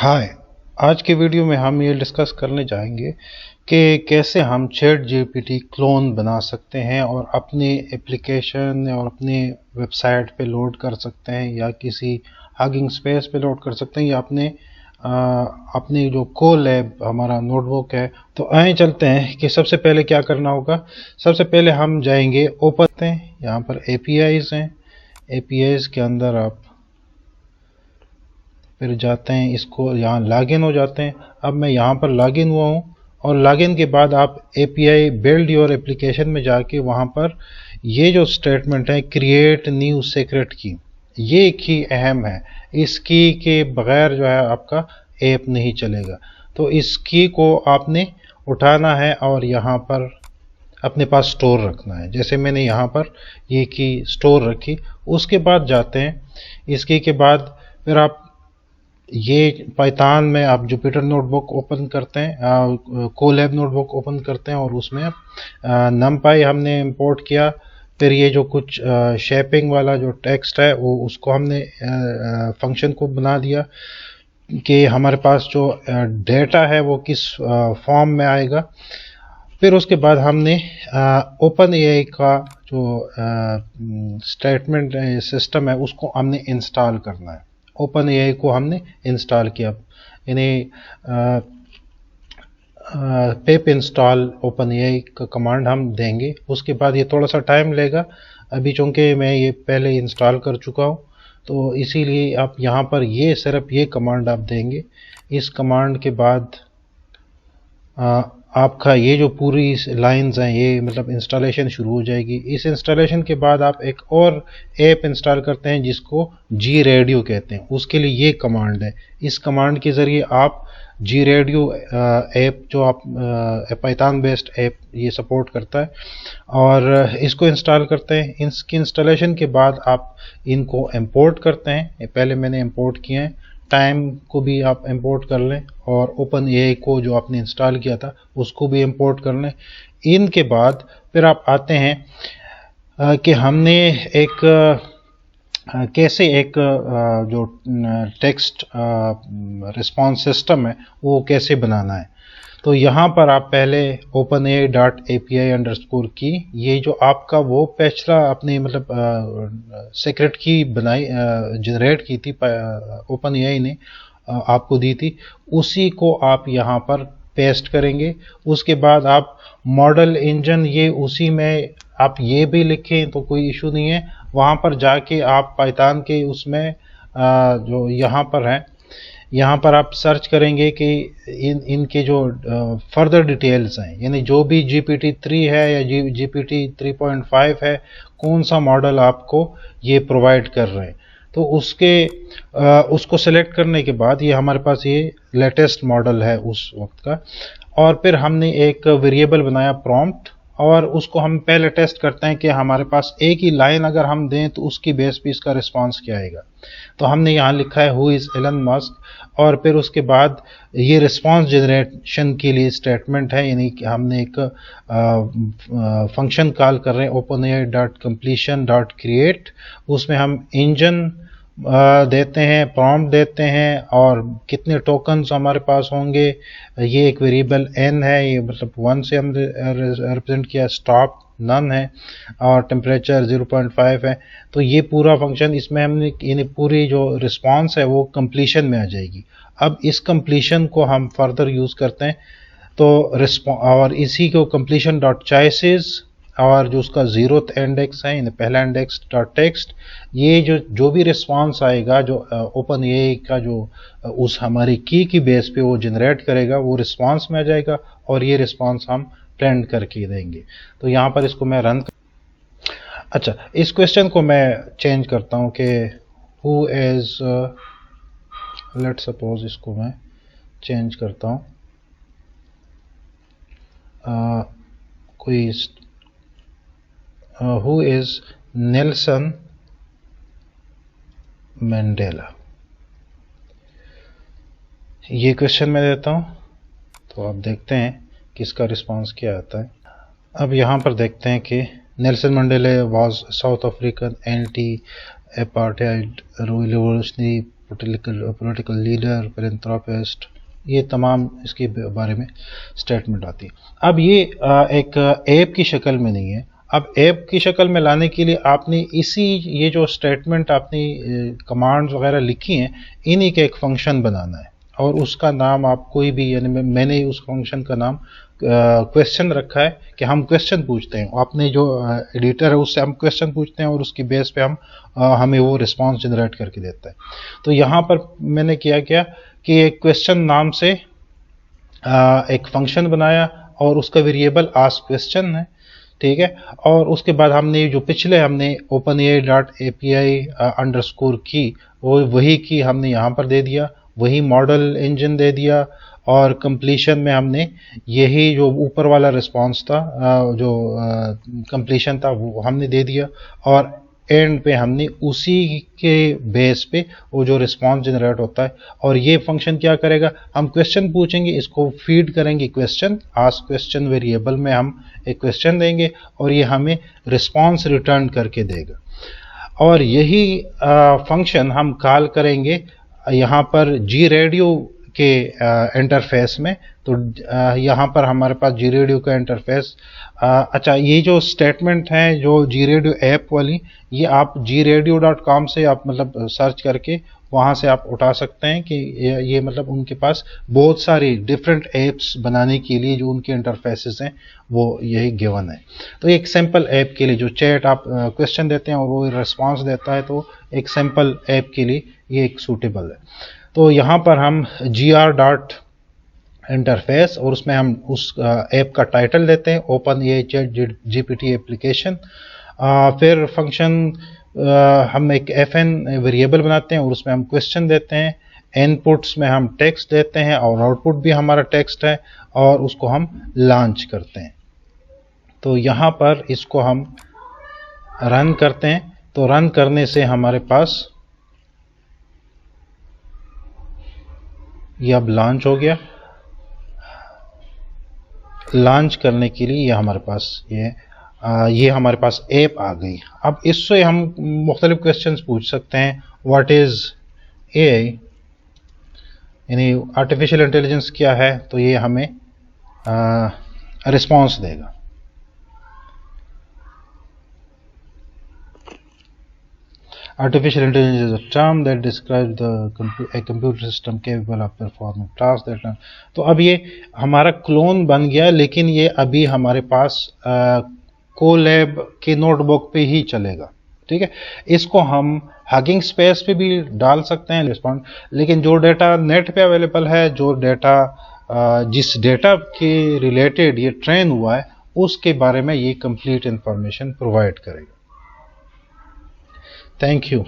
हाय। आज के वीडियो में हम ये डिस्कस करने जाएंगे कि कैसे हम चैट जीपीटी क्लोन बना सकते हैं और अपने एप्लीकेशन और अपने वेबसाइट पे लोड कर सकते हैं या किसी हगिंग स्पेस पे लोड कर सकते हैं या अपने जो कोलैब हमारा नोटबुक है। तो आए चलते हैं कि सबसे पहले क्या करना होगा। सबसे पहले हम जाएंगे ओपन हैं, यहाँ पर एपीआईज हैं। एपीआईज के अंदर आप फिर जाते हैं, इसको यहाँ लॉगिन हो जाते हैं। अब मैं यहाँ पर लॉगिन हुआ हूँ और लॉगिन के बाद आप एपीआई बिल्ड योर एप्लीकेशन में जाके वहाँ पर ये जो स्टेटमेंट है क्रिएट न्यू सीक्रेट की, ये की अहम है। इस की के बगैर जो है आपका ऐप नहीं चलेगा। तो इस की को आपने उठाना है और यहाँ पर अपने पास स्टोर रखना है। जैसे मैंने यहाँ पर ये की स्टोर रखी, उसके बाद जाते हैं इस की के बाद फिर आप ये पाइथन में आप जुपिटर नोटबुक ओपन करते हैं, कोलैब नोटबुक ओपन करते हैं और उसमें नमपाई हमने इंपोर्ट किया। फिर ये जो कुछ शेपिंग वाला जो टेक्स्ट है वो उसको हमने फंक्शन को बना दिया कि हमारे पास जो डेटा है वो किस फॉर्म में आएगा। फिर उसके बाद हमने ओपन एआई का जो स्टेटमेंट सिस्टम है उसको हमने इंस्टॉल करना है। ओपन एआई को हमने इंस्टॉल किया, यानी पिप इंस्टॉल ओपन एआई का कमांड हम देंगे। उसके बाद ये थोड़ा सा टाइम लेगा, अभी चूँकि मैं ये पहले इंस्टॉल कर चुका हूँ तो इसीलिए आप यहाँ पर ये सिर्फ ये कमांड आप देंगे। इस कमांड के बाद आपका ये जो पूरी लाइंस हैं ये मतलब इंस्टॉलेशन शुरू हो जाएगी। इस इंस्टॉलेशन के बाद आप एक और ऐप इंस्टॉल करते हैं जिसको जी रेडियो कहते हैं। उसके लिए ये कमांड है। इस कमांड के ज़रिए आप जी रेडियो ऐप जो आप पाइथन बेस्ड ऐप ये सपोर्ट करता है और इसको इंस्टॉल करते हैं। इसकी इंस्टॉलेशन के बाद आप इनको इंपोर्ट करते हैं। पहले मैंने इंपोर्ट किए हैं, टाइम को भी आप इंपोर्ट कर लें और ओपन एआई को जो आपने इंस्टॉल किया था उसको भी इंपोर्ट कर लें। इनके बाद फिर आप आते हैं कि हमने एक कैसे एक जो टेक्स्ट रिस्पॉन्स सिस्टम है वो कैसे बनाना है। तो यहाँ पर आप पहले openai.api_ की, ये जो आपका वो पिछला अपने मतलब सीक्रेट की बनाई जनरेट की थी ओपन एआई ने आपको दी थी, उसी को आप यहाँ पर पेस्ट करेंगे। उसके बाद आप मॉडल इंजन ये उसी में आप ये भी लिखें तो कोई इशू नहीं है। वहाँ पर जाके आप पाइथन के उसमें जो यहाँ पर है, यहाँ पर आप सर्च करेंगे कि इनके जो फर्दर डिटेल्स हैं, यानी जो भी GPT-3 है या GPT-3.5 है, कौन सा मॉडल आपको ये प्रोवाइड कर रहे हैं। तो उसको सेलेक्ट करने के बाद ये हमारे पास ये लेटेस्ट मॉडल है उस वक्त का। और फिर हमने एक वेरिएबल बनाया प्रॉम्प्ट और उसको हम पहले टेस्ट करते हैं कि हमारे पास एक ही लाइन अगर हम दें तो उसकी बेस पे इसका रिस्पांस क्या आएगा। तो हमने यहाँ लिखा है हु इज़ एलन मस्क और फिर उसके बाद ये रिस्पांस जनरेशन के लिए स्टेटमेंट है, यानी कि हमने एक फंक्शन कॉल कर रहे हैं openai.completion.create। उसमें हम इंजन देते हैं, प्रॉम्प्ट देते हैं और कितने टोकन्स हमारे पास होंगे। ये एक वेरिएबल n है, ये मतलब 1 से हम रिप्रेजेंट किया। स्टॉप नन है और टेम्परेचर 0.5 है। तो ये पूरा फंक्शन इसमें हमने यानी पूरी जो रिस्पांस है वो कंप्लीशन में आ जाएगी। अब इस कंप्लीशन को हम फर्दर यूज़ करते हैं तो और इसी को completion.choices और जो उसका 0th इंडेक्स है, यानी पहला इंडेक्स .text, ये जो भी रिस्पांस आएगा जो ओपन एआई का जो उस हमारी की बेस पे वो जनरेट करेगा वो रिस्पांस में आ जाएगा और ये रिस्पांस हम प्रिंट करके देंगे। तो यहाँ पर इसको मैं रन अच्छा, इस क्वेश्चन को मैं चेंज करता हूँ कि हु इज लेट सपोज, इसको मैं चेंज करता हूँ कोई हु इज नेल्सन मंडेला, ये क्वेश्चन मैं देता हूँ। तो आप देखते हैं कि इसका रिस्पांस क्या आता है। अब यहाँ पर देखते हैं कि Nelson Mandela was south African anti apartheid revolutionary political leader, philanthropist, ये तमाम इसके बारे में स्टेटमेंट आती है। अब ये एक ऐप की शक्ल में नहीं है। अब ऐप की शक्ल में लाने के लिए आपने ये जो स्टेटमेंट आपने कमांड्स वगैरह लिखी हैं, इन्हीं का एक फंक्शन बनाना है और उसका नाम आप कोई भी, यानी मैंने उस फंक्शन का नाम क्वेश्चन रखा है कि हम क्वेश्चन पूछते हैं। आपने जो एडिटर है उससे हम क्वेश्चन पूछते हैं और उसकी बेस पे हमें वो रिस्पांस जनरेट करके देता है। तो यहाँ पर मैंने क्या किया कि एक क्वेश्चन नाम से एक फंक्शन बनाया और उसका वेरिएबल आस्क क्वेश्चन है, ठीक है। और उसके बाद हमने जो पिछले हमने openai.api_ की वही की हमने यहाँ पर दे दिया, वही मॉडल इंजन दे दिया और कंप्लीशन में हमने यही जो ऊपर वाला रिस्पांस था, जो कंप्लीशन था, वो हमने दे दिया और एंड पे हमने उसी के बेस पे वो जो रिस्पांस जनरेट होता है। और ये फंक्शन क्या करेगा, हम क्वेश्चन पूछेंगे, इसको फीड करेंगे क्वेश्चन, आस्क क्वेश्चन वेरिएबल में हम एक क्वेश्चन देंगे और ये हमें रिस्पांस रिटर्न करके देगा। और यही फंक्शन हम कॉल करेंगे यहाँ पर GRadio के इंटरफेस में। तो यहाँ पर हमारे पास GRadio का इंटरफेस, अच्छा, ये जो स्टेटमेंट है जो GRadio ऐप वाली, ये आप gradio.com से आप मतलब सर्च करके वहाँ से आप उठा सकते हैं कि ये मतलब उनके पास बहुत सारी डिफरेंट ऐप्स बनाने के लिए जो उनके इंटरफेसेस हैं वो यही गिवन है। तो एक सिंपल ऐप के लिए जो चैट आप क्वेश्चन देते हैं और वो रिस्पांस देता है, तो एक सिंपल ऐप के लिए ये एक सूटेबल है। तो यहाँ पर हम gr.interface और उसमें हम उस ऐप का टाइटल देते हैं OpenAI ChatGPT एप्लीकेशन। फिर फंक्शन हम एक FN वेरिएबल बनाते हैं और उसमें हम क्वेश्चन देते हैं। इनपुट्स में हम टेक्स्ट देते हैं और आउटपुट भी हमारा टेक्स्ट है और उसको हम लॉन्च करते हैं। तो यहाँ पर इसको हम रन करते हैं। तो रन करने से हमारे पास ये अब लॉन्च हो गया। लॉन्च करने के लिए ये हमारे पास ये हमारे पास ऐप आ गई। अब इससे हम मुख्तलिफ क्वेश्चंस पूछ सकते हैं। व्हाट इज़ AI, यानी आर्टिफिशियल इंटेलिजेंस क्या है, तो ये हमें रिस्पॉन्स देगा। Artificial intelligence is a term that describes a computer system capable of performing tasks that are। तो अब ये हमारा क्लोन बन गया, लेकिन ये अभी हमारे पास कोलैब के नोटबुक पे ही चलेगा, ठीक है। इसको हम हगिंग स्पेस पे भी डाल सकते हैं रिस्पॉन्ड, लेकिन जो डेटा नेट पे अवेलेबल है, जो डेटा जिस डेटा के रिलेटेड ये ट्रेन हुआ है, उसके बारे में ये कंप्लीट इंफॉर्मेशन प्रोवाइड करेगा। Thank you.